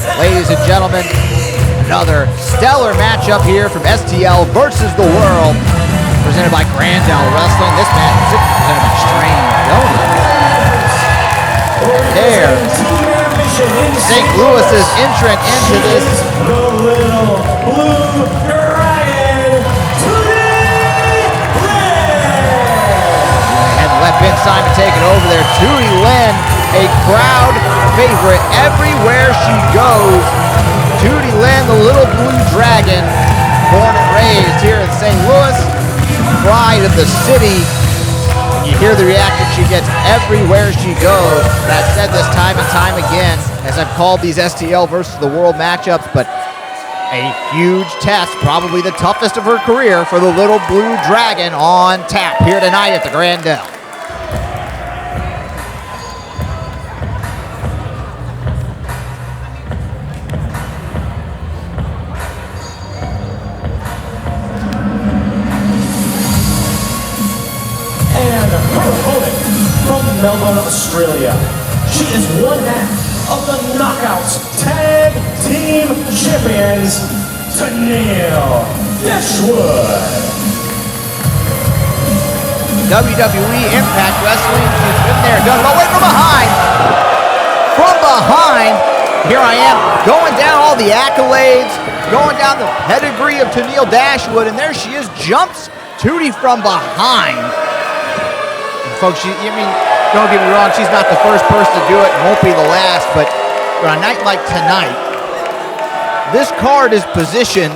Ladies and gentlemen, another stellar matchup here from STL versus the World, presented by Grandel Wrestling. This match is presented by Strange Donuts. There, St. Louis's entrant into this. The little blue dragon, Tootie Lynn. And let Ben Simon take it over there. Tootie Lynn, a crowd favorite everywhere she goes. Tootie Lynn, the little blue dragon, born and raised here in St. Louis, pride of the city. And you hear the reaction she gets everywhere she goes. And I've said this time and time again as I've called these STL versus the World matchups, but a huge test, probably the toughest of her career for the little blue dragon on tap here tonight at the Grandel. Melbourne, Australia. She is one half of the Knockouts Tag Team Champions, Tenille Dashwood. WWE Impact Wrestling, she's been there, done it all. Wait, from behind! From behind, here I am, going down all the accolades, going down the pedigree of Tenille Dashwood, and there she is, jumps Tootie from behind. And folks, don't get me wrong, she's not the first person to do it and won't be the last, but on a night like tonight, this card is positioned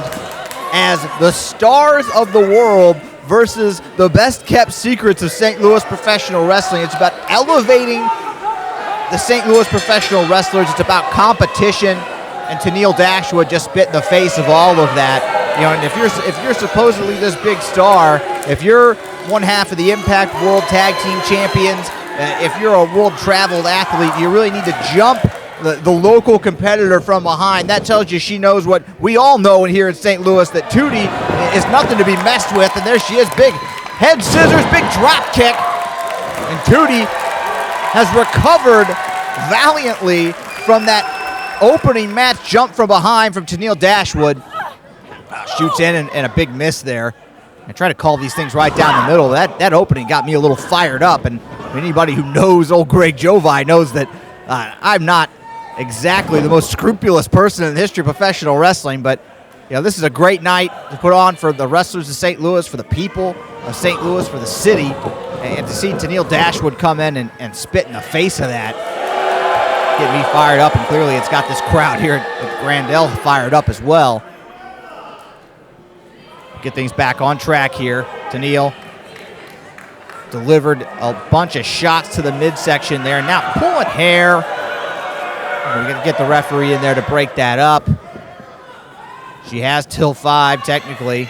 as the stars of the world versus the best kept secrets of St. Louis professional wrestling. It's about elevating the St. Louis professional wrestlers. It's about competition, and Tenille Dashwood just spit in the face of all of that. You know, and if you're supposedly this big star, if you're one half of the Impact World Tag Team Champions, if you're a world-traveled athlete, you really need to jump the local competitor from behind. That tells you she knows what we all know here in St. Louis, that Tootie is nothing to be messed with. And there she is, big head scissors, big drop kick. And Tootie has recovered valiantly from that opening match jump from behind from Tenille Dashwood. Shoots in and a big miss there. I try to call these things right down the middle. That opening got me a little fired up, and anybody who knows old Greg Jovi knows that I'm not exactly the most scrupulous person in the history of professional wrestling, but you know, this is a great night to put on for the wrestlers of St. Louis, for the people of St. Louis, for the city, and to see Tenille Dashwood come in and spit in the face of that, get me fired up, and clearly it's got this crowd here at Grandel fired up as well. Get things back on track here. Tenille delivered a bunch of shots to the midsection there. Now pulling hair. We're going to get the referee in there to break that up. She has till 5 technically.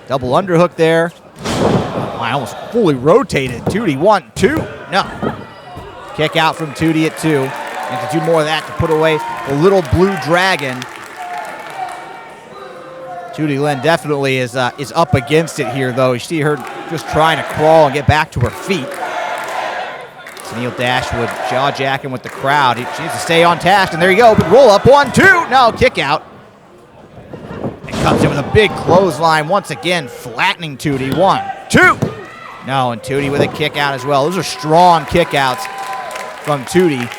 Double underhook there. I almost fully rotated. Tootie 1, 2. No. Kick out from Tootie at 2. And to do more of that to put away the little blue dragon. Tootie Lynn definitely is up against it here, though. You see her just trying to crawl and get back to her feet. Tenille Dashwood jaw-jacking with the crowd. She needs to stay on task, and there you go. Big roll up, 1, 2. No, kick out. And comes in with a big clothesline once again, flattening Tootie. 1, 2. No, and Tootie with a kick out as well. Those are strong kick outs from Tootie.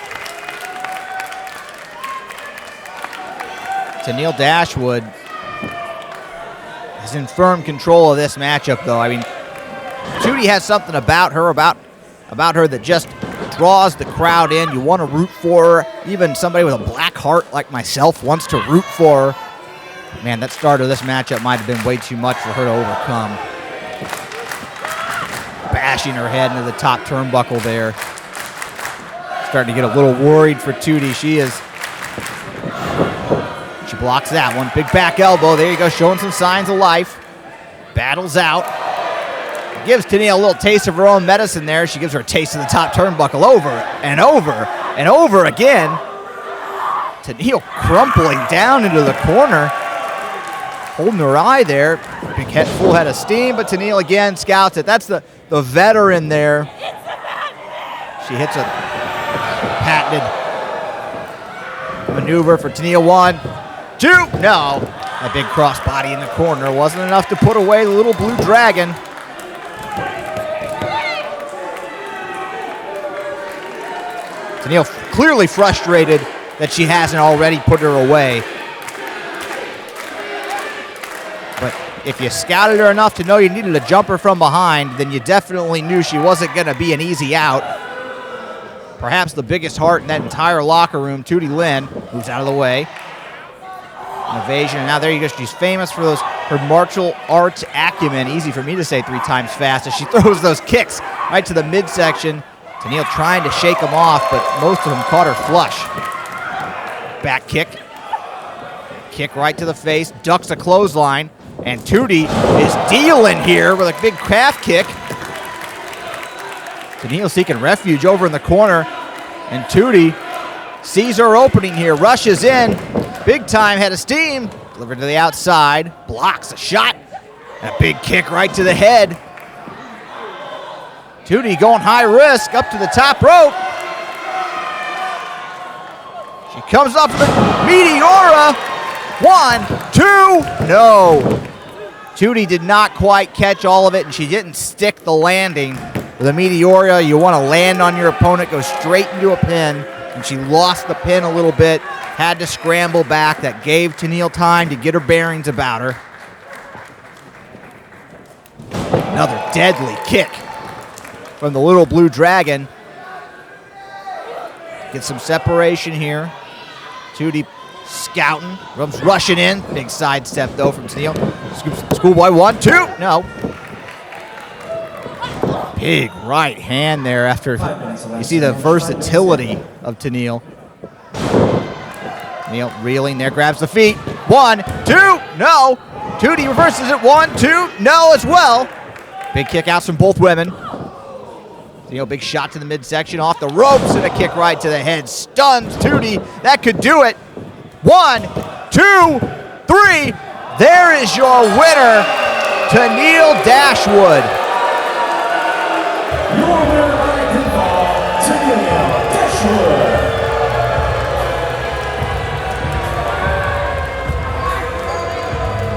Tenille Dashwood is in firm control of this matchup, though. I mean, Tootie has something about her that just draws the crowd in. You want to root for her. Even somebody with a black heart like myself wants to root for her. Man, that start of this matchup might have been way too much for her to overcome. Bashing her head into the top turnbuckle there. Starting to get a little worried for Tootie. She blocks that one. Big back elbow. There you go, showing some signs of life. Battles out. Gives Tenille a little taste of her own medicine there. She gives her a taste of the top turnbuckle over and over and over again. Tenille crumpling down into the corner. Holding her eye there. Big head, full head of steam, but Tenille again scouts it. That's the veteran there. She hits a patented maneuver for Tenille. 1, 2, no. A big crossbody in the corner wasn't enough to put away the little blue dragon. Tenille clearly frustrated that she hasn't already put her away. But if you scouted her enough to know you needed a jumper from behind, then you definitely knew she wasn't going to be an easy out. Perhaps the biggest heart in that entire locker room, Tootie Lynn, moves out of the way. An evasion, and now there you go. She's famous for her martial arts acumen. Easy for me to say 3 times fast as she throws those kicks right to the midsection. Tenille trying to shake them off, but most of them caught her flush. Back kick. Kick right to the face, ducks a clothesline, and Tootie is dealing here with a big calf kick. Tenille seeking refuge over in the corner, and Tootie sees her opening here, rushes in, big time, head of steam, delivered to the outside, blocks a shot, and a big kick right to the head. Tootie going high risk up to the top rope. She comes up with the Meteora. 1, 2, no. Tootie did not quite catch all of it, and she didn't stick the landing. With a Meteora, you want to land on your opponent, go straight into a pin, and she lost the pin a little bit, had to scramble back. That gave Tenille time to get her bearings about her. Another deadly kick from the little blue dragon. Get some separation here. Tootie scouting, comes rushing in. Big sidestep though from Tenille. Schoolboy 1, 2, no. Big right hand there after you see the versatility of Tenille. Tenille reeling there, grabs the feet. 1, 2, no. Tootie reverses it. 1, 2, no as well. Big kick outs from both women. Tenille, big shot to the midsection, off the ropes, and a kick right to the head. Stuns Tootie. That could do it. 1, 2, 3. There is your winner, Tenille Dashwood. Your winner by pinfall, Tenille Dashwood.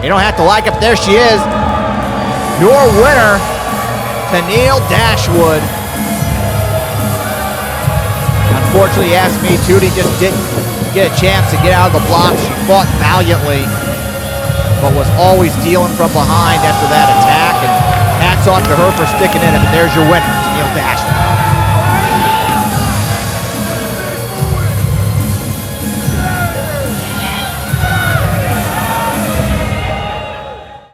You don't have to like it, but there she is. Your winner, Tenille Dashwood. Unfortunately, you asked me, Tootie just didn't get a chance to get out of the block. She fought valiantly, but was always dealing from behind after that attack. And hats off to her for sticking in it. But there's your winner, Tenille Dashwood.